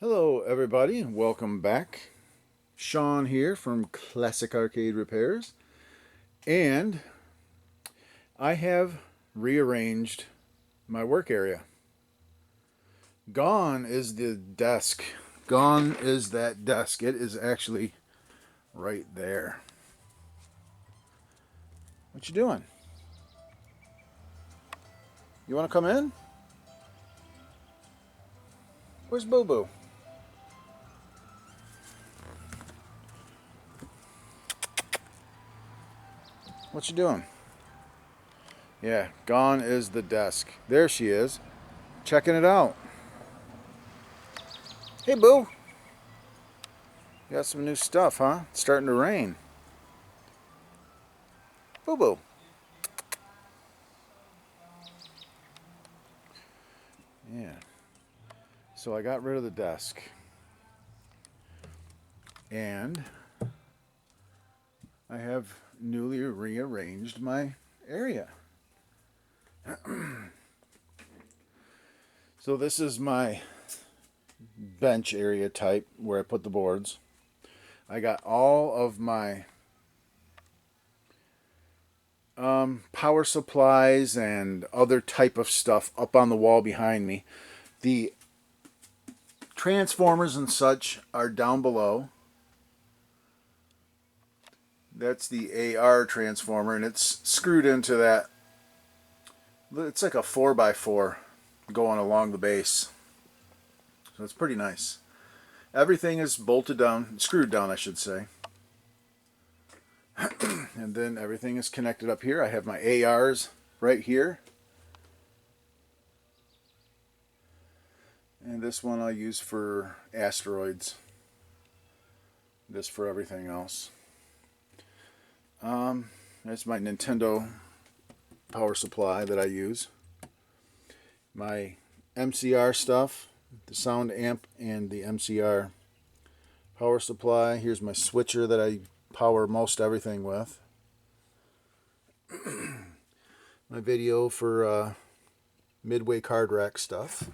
Hello everybody and welcome back. Sean here from Classic Arcade Repairs, and I have rearranged my work area. Gone is the desk. Gone is that desk. It is actually right there. What you doing? You want to come in? Where's Boo Boo? What you doing? Yeah, gone is the desk. There she is, checking it out. Hey Boo, you got some new stuff, huh? It's starting to rain. Boo Boo. Yeah. So I got rid of the desk. And I have newly rearranged my area. So this is my bench area type where I put the boards. I got all of my power supplies and other type of stuff up on the wall behind me. The transformers and such are down below. That's the AR transformer, and it's screwed into that. It's like a 4x4 going along the base. So it's pretty nice. Everything is bolted down, screwed down I should say. And then everything is connected up here. I have my ARs right here. And this one I'll use for asteroids. This for everything else. That's my Nintendo power supply that I use. My MCR stuff, the sound amp and the MCR power supply. Here's my switcher that I power most everything with. My video for Midway card rack stuff.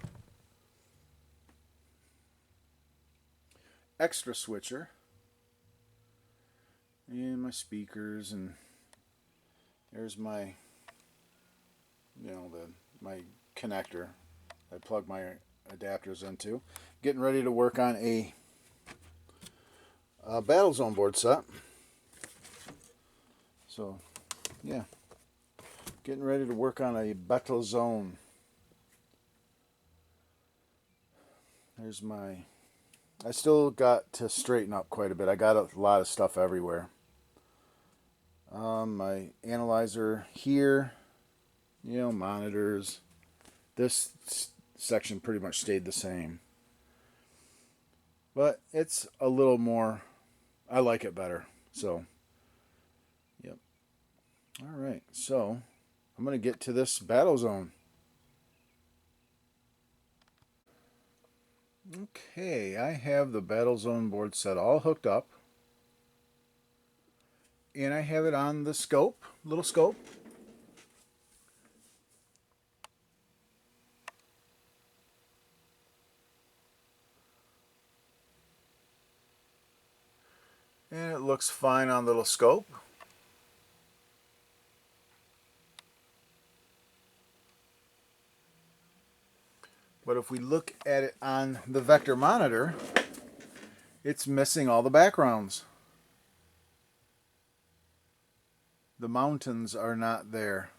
Extra switcher. And my speakers, and there's my my connector I plug my adapters into. Getting ready to work on a Battlezone board set. So, yeah. Getting ready to work on a Battlezone. There's my... I still got to straighten up quite a bit. I got a lot of stuff everywhere. My analyzer here. Monitors. This section pretty much stayed the same. But it's a little more... I like it better. So, yep. Alright, so I'm going to get to this Battlezone. Okay, I have the Battlezone board set all hooked up. And I have it on the scope, little scope. And it looks fine on little scope. But if we look at it on the vector monitor, it's missing all the backgrounds. The mountains are not there.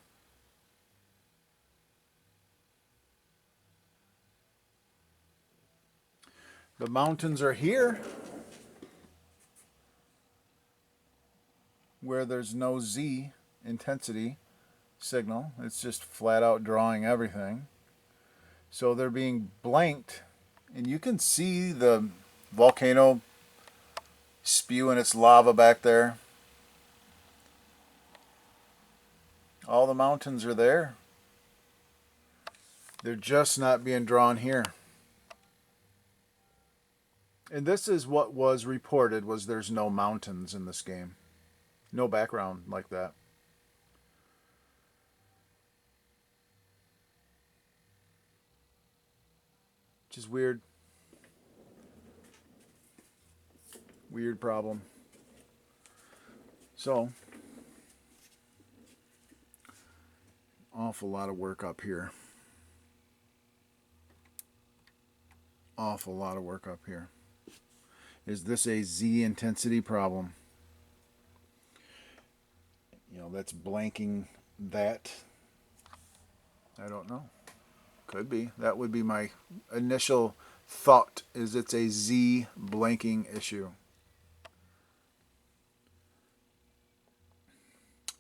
The mountains are here, where there's no Z intensity signal. It's just flat out drawing everything. So they're being blanked, and you can see the volcano spewing its lava back there. All the mountains are there. They're just not being drawn here. And this is what was reported, was there's no mountains in this game. No background like that. Which is weird. Weird problem. So, awful lot of work up here. Awful lot of work up here. Is this a Z intensity problem? You know, that's blanking that. I don't know. Could be. That would be my initial thought, is it's a Z blanking issue.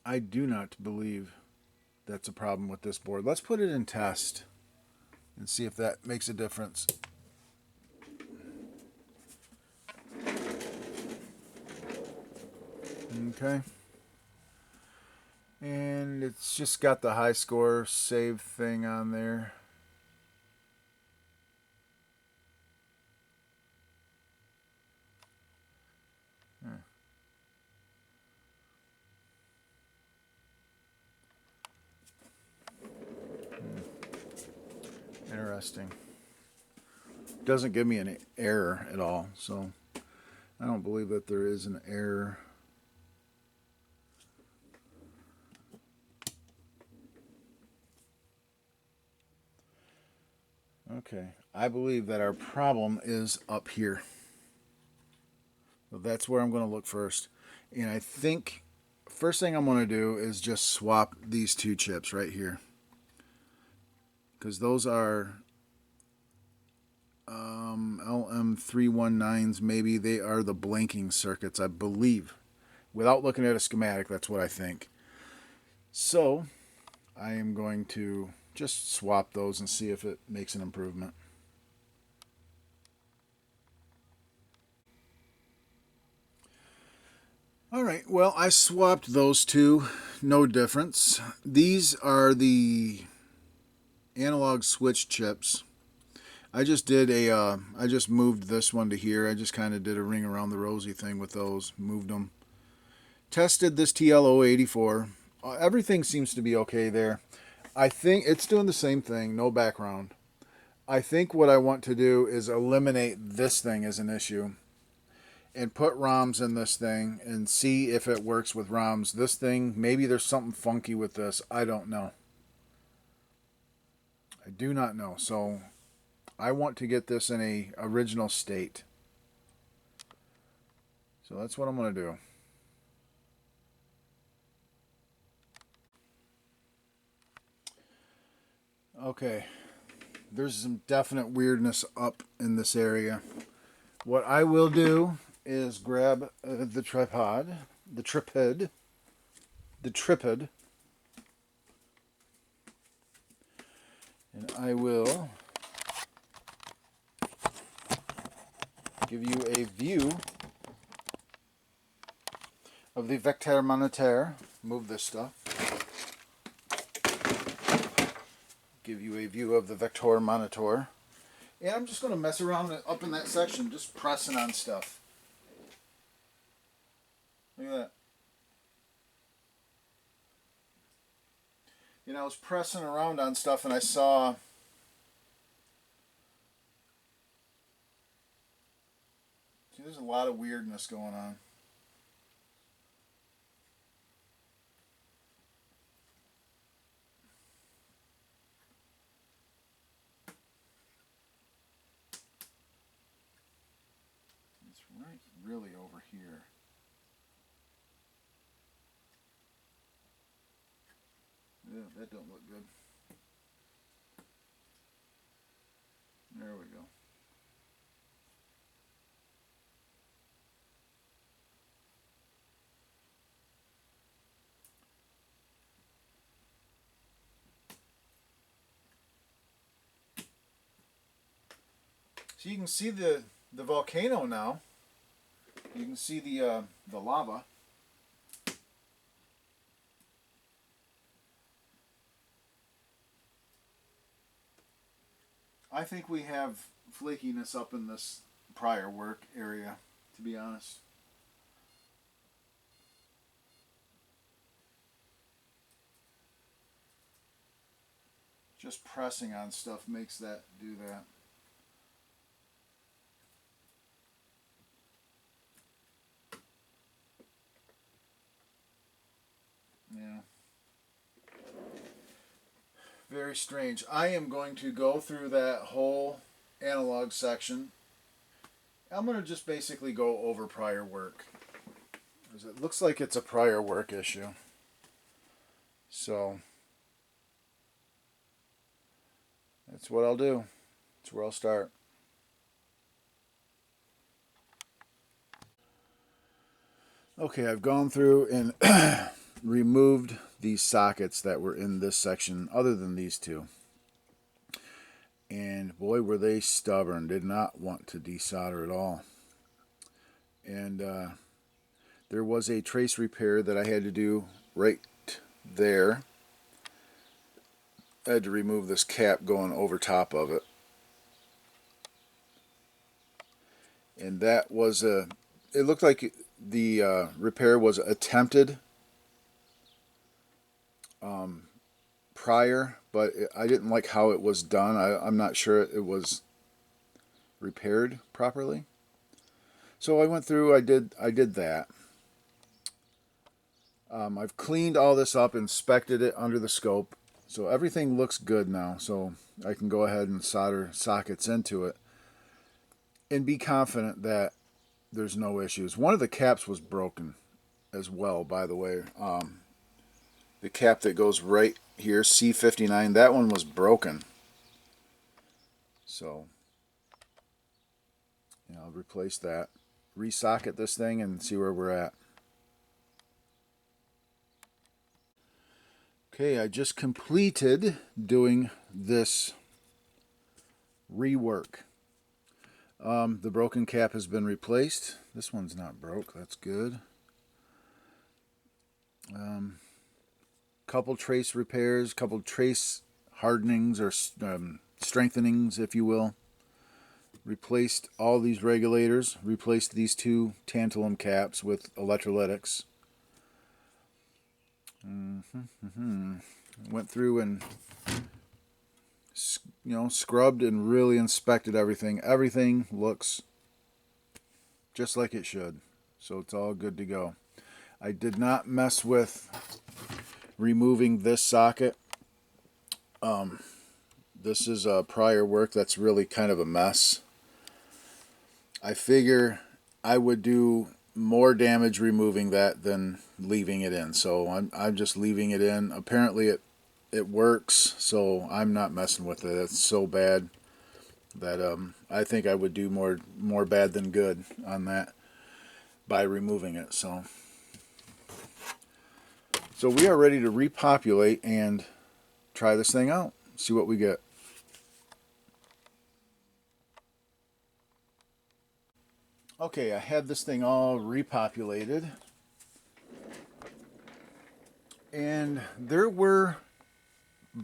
I do not believe that's a problem with this board. Let's put it in test and see if that makes a difference. Okay. And it's just got the high score save thing on there. Interesting. Doesn't give me an error at all, so I don't believe that there is an error. Okay, I believe that our problem is up here. So that's where I'm going to look first. And I think first thing I'm going to do is just swap these two chips right here, because those are LM319s. Maybe they are the blanking circuits, I believe. Without looking at a schematic, that's what I think. So I am going to just swap those and see if it makes an improvement. Alright, well, I swapped those two. No difference. These are the analog switch chips. I just did I just moved this one to here. I just kind of did a ring around the rosy thing with those. Moved them. Tested this TL084. Everything seems to be okay there. I think it's doing the same thing. No background. I think what I want to do is eliminate this thing as an issue and put ROMs in this thing and see if it works with ROMs. This thing, maybe there's something funky with this. I don't know. I do not know. So I want to get this in a original state. So that's what I'm going to do. Okay. There's some definite weirdness up in this area. What I will do is grab the tripod, and I will give you a view of the vector monitor. Move this stuff. Give you a view of the vector monitor. And I'm just going to mess around up in that section, just pressing on stuff. Look at that. You know, I was pressing around on stuff and I saw there's a lot of weirdness going on. It's right really over here. Yeah, that don't look good. There we go. So you can see the volcano now. You can see the lava. I think we have flakiness up in this prior work area, to be honest. Just pressing on stuff makes that do that. Very strange. I am going to go through that whole analog section. I'm going to just basically go over prior work. It looks like it's a prior work issue. So that's what I'll do. That's where I'll start. Okay, I've gone through and removed these sockets that were in this section other than these two. And boy, were they stubborn. Did not want to desolder at all. And there was a trace repair that I had to do right there. I had to remove this cap going over top of it. And that was it looked like the repair was attempted prior, but I didn't like how it was done. I'm not sure it was repaired properly. So I went through, I did that. I've cleaned all this up, inspected it under the scope, so everything looks good now. So I can go ahead and solder sockets into it and be confident that there's no issues. One of the caps was broken as well, by the way. The cap that goes right here, C59, that one was broken. So yeah, I'll replace that. Resocket this thing and see where we're at. Okay, I just completed doing this rework. The broken cap has been replaced. This one's not broke. That's good. Couple trace repairs, couple trace hardenings or strengthenings, if you will. Replaced all these regulators. Replaced these two tantalum caps with electrolytics. Went through and scrubbed and really inspected everything. Everything looks just like it should. So it's all good to go. I did not mess with removing this socket. This is a prior work that's really kind of a mess. I figure I would do more damage removing that than leaving it in. So I'm just leaving it in. Apparently it works, so I'm not messing with it. It's so bad that I think I would do more bad than good on that by removing it. So we are ready to repopulate and try this thing out. See what we get. Okay, I had this thing all repopulated. And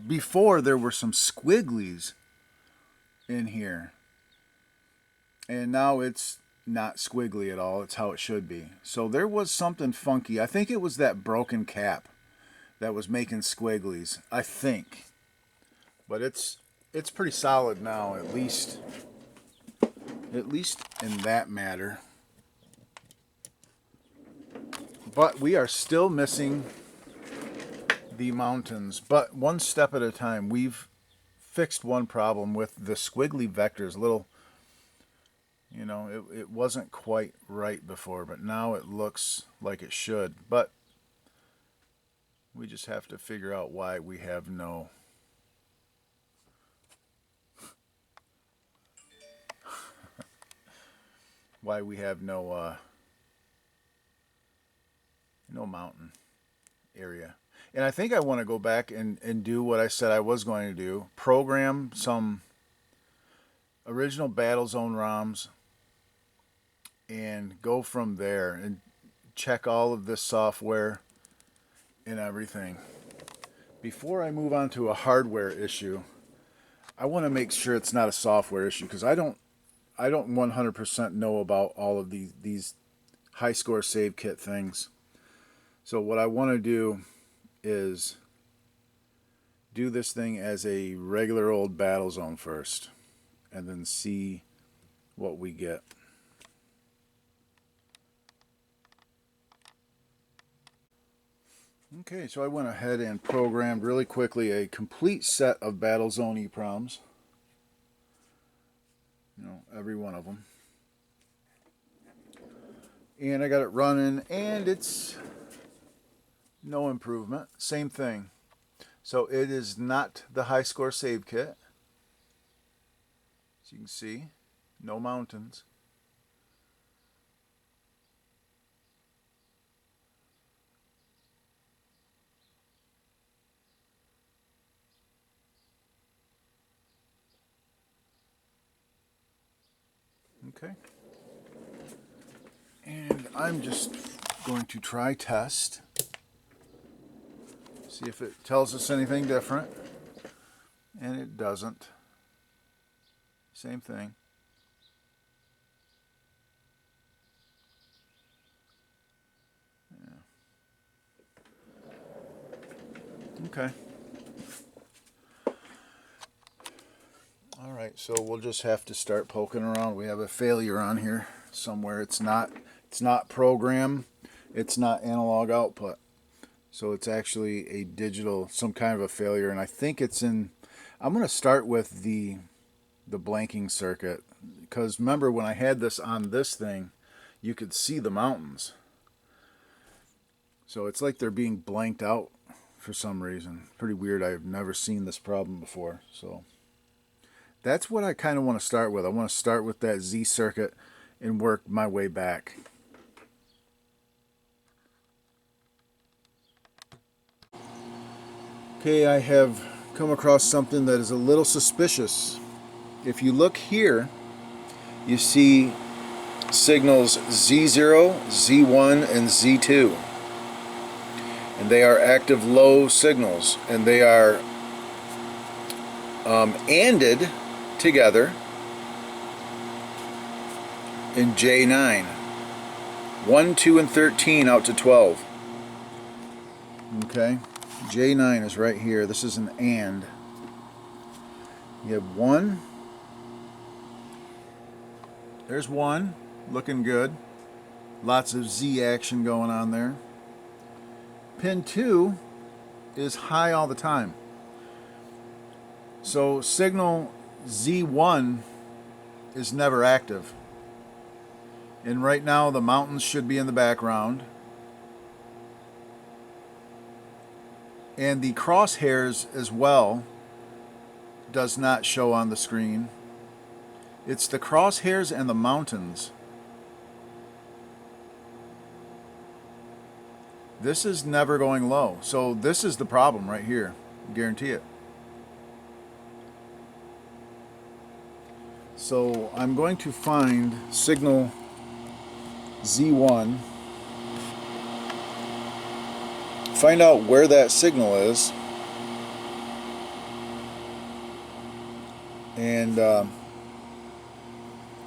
before there were some squigglies in here. And now it's not squiggly at all. It's how it should be. So there was something funky. I think it was that broken cap that was making squigglies. I think. But it's pretty solid now, at least in that matter. But we are still missing the mountains, but one step at a time. We've fixed one problem with the squiggly vectors. It wasn't quite right before, but now it looks like it should. But we just have to figure out why we have no no mountain area. And I think I want to go back and do what I said I was going to do. Program some original Battlezone ROMs and go from there and check all of this software and everything. Before I move on to a hardware issue, I want to make sure it's not a software issue, because I don't 100% know about all of these high score save kit things. So what I want to do is do this thing as a regular old Battlezone first, and then see what we get. Okay, so I went ahead and programmed really quickly a complete set of Battlezone EPROMs. You know, every one of them. And I got it running, and it's no improvement. Same thing. So it is not the high score save kit. As you can see, no mountains. Okay. And I'm just going to try test. See if it tells us anything different. And it doesn't. Same thing. Yeah. Okay. Alright, so we'll just have to start poking around. We have a failure on here somewhere. It's not program, it's not analog output. So it's actually a digital, some kind of a failure, and I think it's in, I'm going to start with the blanking circuit, because remember when I had this on this thing, you could see the mountains. So it's like they're being blanked out for some reason. Pretty weird. I've never seen this problem before. So that's what I kind of want to start with. I want to start with that Z circuit and work my way back. Okay, I have come across something that is a little suspicious. If you look here, you see signals Z0, Z1, and Z2. And they are active low signals, and they are ANDed together in J9. 1, 2, and 13 out to 12. Okay, J9 is right here. This is an AND. You have 1. There's 1, looking good. Lots of Z action going on there. Pin 2 is high all the time. So signal Z1 is never active. And right now the mountains should be in the background. And the crosshairs as well does not show on the screen. It's the crosshairs and the mountains. This is never going low. So this is the problem right here. I guarantee it. So I'm going to find signal Z1. Find out where that signal is. And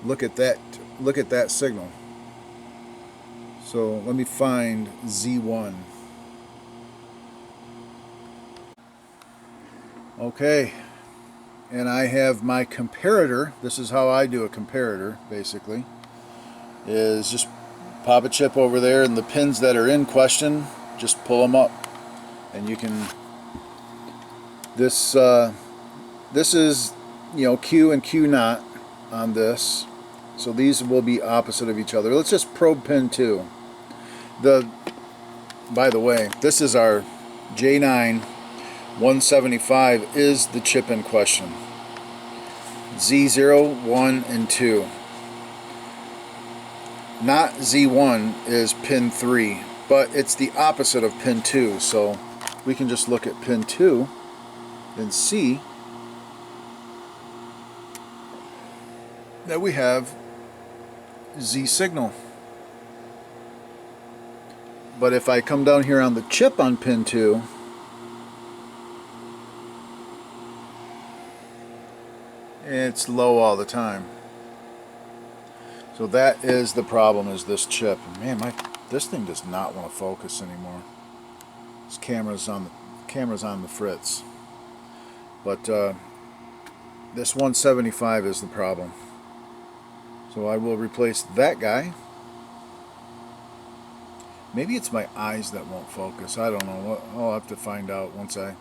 look at that signal. So let me find Z1. Okay, and I have my comparator. This is how I do a comparator, basically. Is just pop a chip over there, and the pins that are in question, just pull them up, and you can. This is, you know, Q and Q naught on this. So these will be opposite of each other. Let's just probe pin 2. By the way, this is our J9 175 is the chip in question. Z0, 1, and 2. Not Z1 is pin 3, but it's the opposite of pin 2. So we can just look at pin 2 and see that we have Z signal. But if I come down here on the chip on pin 2, it's low all the time. So that is the problem, is this chip. Man, this thing does not want to focus anymore. This camera's on the fritz. But this 175 is the problem. So I will replace that guy. Maybe it's my eyes that won't focus. I don't know. I'll have to find out once I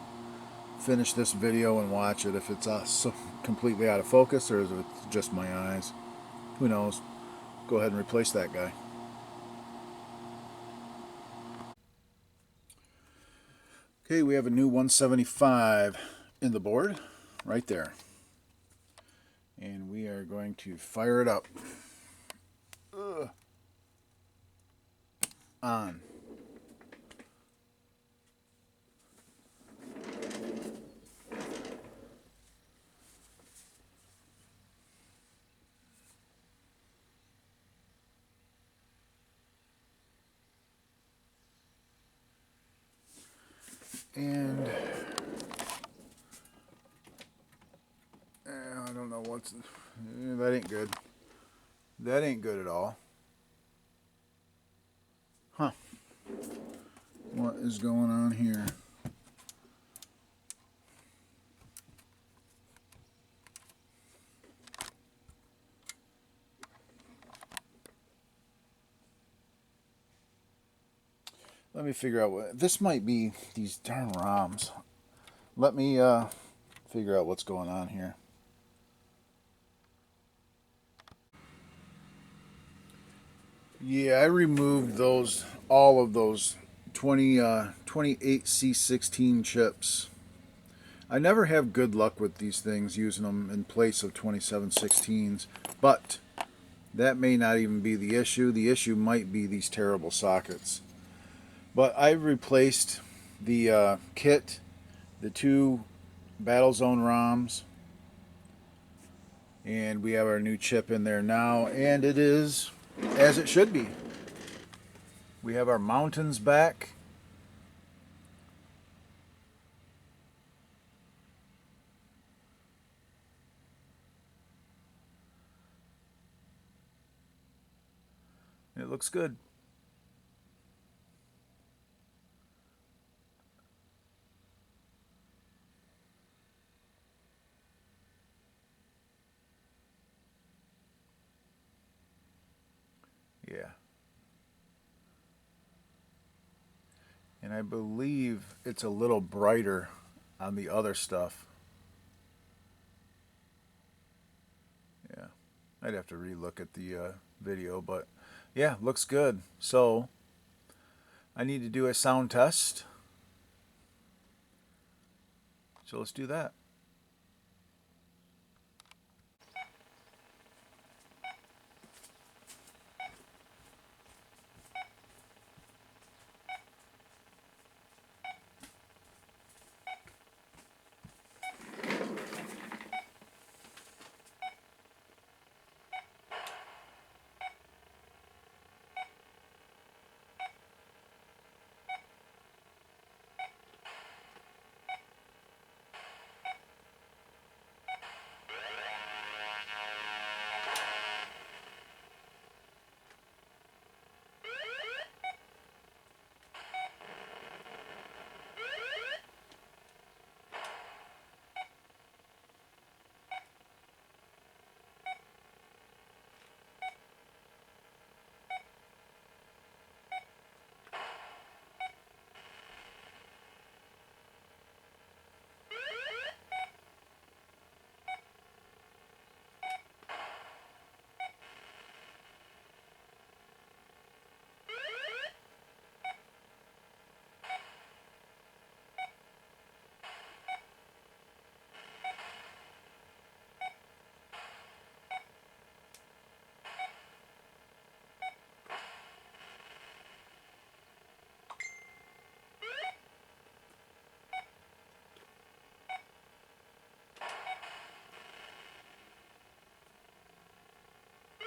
finish this video and watch it, if it's so completely out of focus or if it's just my eyes. Who knows? Go ahead and replace that guy. Okay, we have a new 175 in the board right there. And we are going to fire it up. On. And I don't know what's... that ain't good. That ain't good at all. Huh. What is going on here? Let me figure out what... This might be these darn ROMs. Let me figure out what's going on here. Yeah, I removed those, all of those 28C16 chips. I never have good luck with these things using them in place of 2716s, but that may not even be the issue. The issue might be these terrible sockets. But I replaced the kit, the two Battlezone ROMs, and we have our new chip in there now, and it is as it should be. We have our mountains back. It looks good. Yeah. And I believe it's a little brighter on the other stuff. Yeah. I'd have to relook at the video, but yeah, looks good. So I need to do a sound test. So let's do that.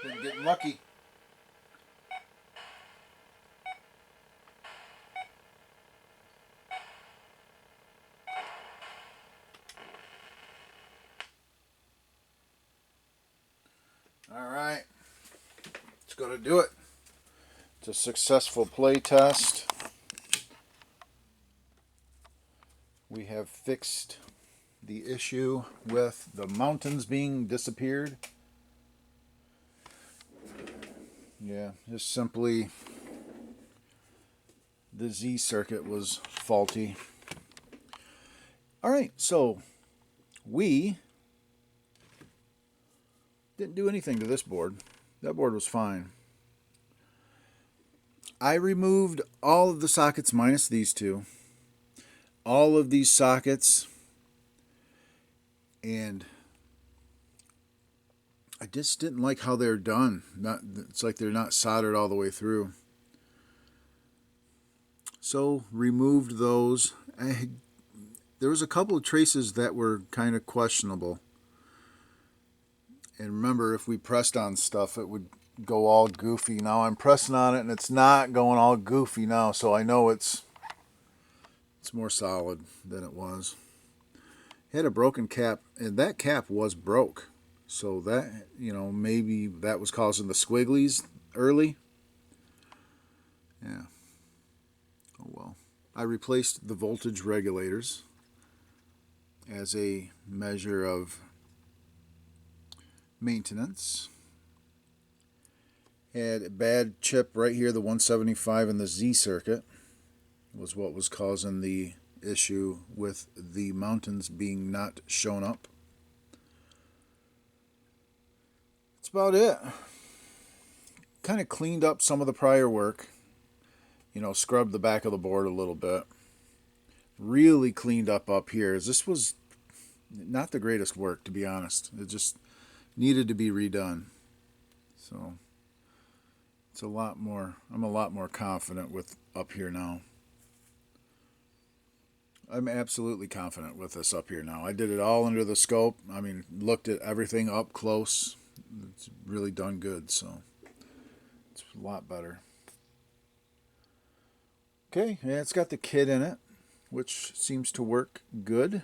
Been getting lucky. All right, it's going to do it. It's a successful play test. We have fixed the issue with the mountains being disappeared. Yeah, just simply the Z circuit was faulty. Alright, so we didn't do anything to this board. That board was fine. I removed all of the sockets minus these two. All of these sockets. And I just didn't like how they're done. It's like they're not soldered all the way through. So removed those. There was a couple of traces that were kind of questionable. And remember, if we pressed on stuff, it would go all goofy. Now I'm pressing on it and it's not going all goofy now, so I know it's more solid than it was. It had a broken cap, and that cap was broke. So that, maybe that was causing the squigglies early. Yeah. Oh well. I replaced the voltage regulators as a measure of maintenance. Had a bad chip right here, the 175 in the Z circuit was what was causing the issue with the mountains being not shown up. That's about it. Kind of cleaned up some of the prior work. Scrubbed the back of the board a little bit. Really cleaned up here. This was not the greatest work, to be honest. It just needed to be redone. So it's a lot more, I'm a lot more confident with up here now. I'm absolutely confident with this up here now. I did it all under the scope. I mean, looked at everything up close. It's really done good, so it's a lot better. Okay, yeah, it's got the kit in it, which seems to work good.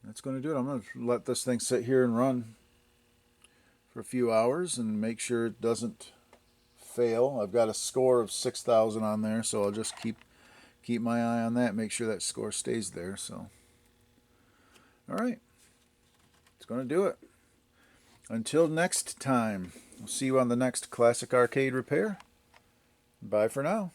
That's going to do it. I'm going to let this thing sit here and run for a few hours and make sure it doesn't fail. I've got a score of 6,000 on there, so I'll just keep my eye on that, make sure that score stays there. So, all right, it's going to do it. Until next time, we'll see you on the next Classic Arcade Repair. Bye for now.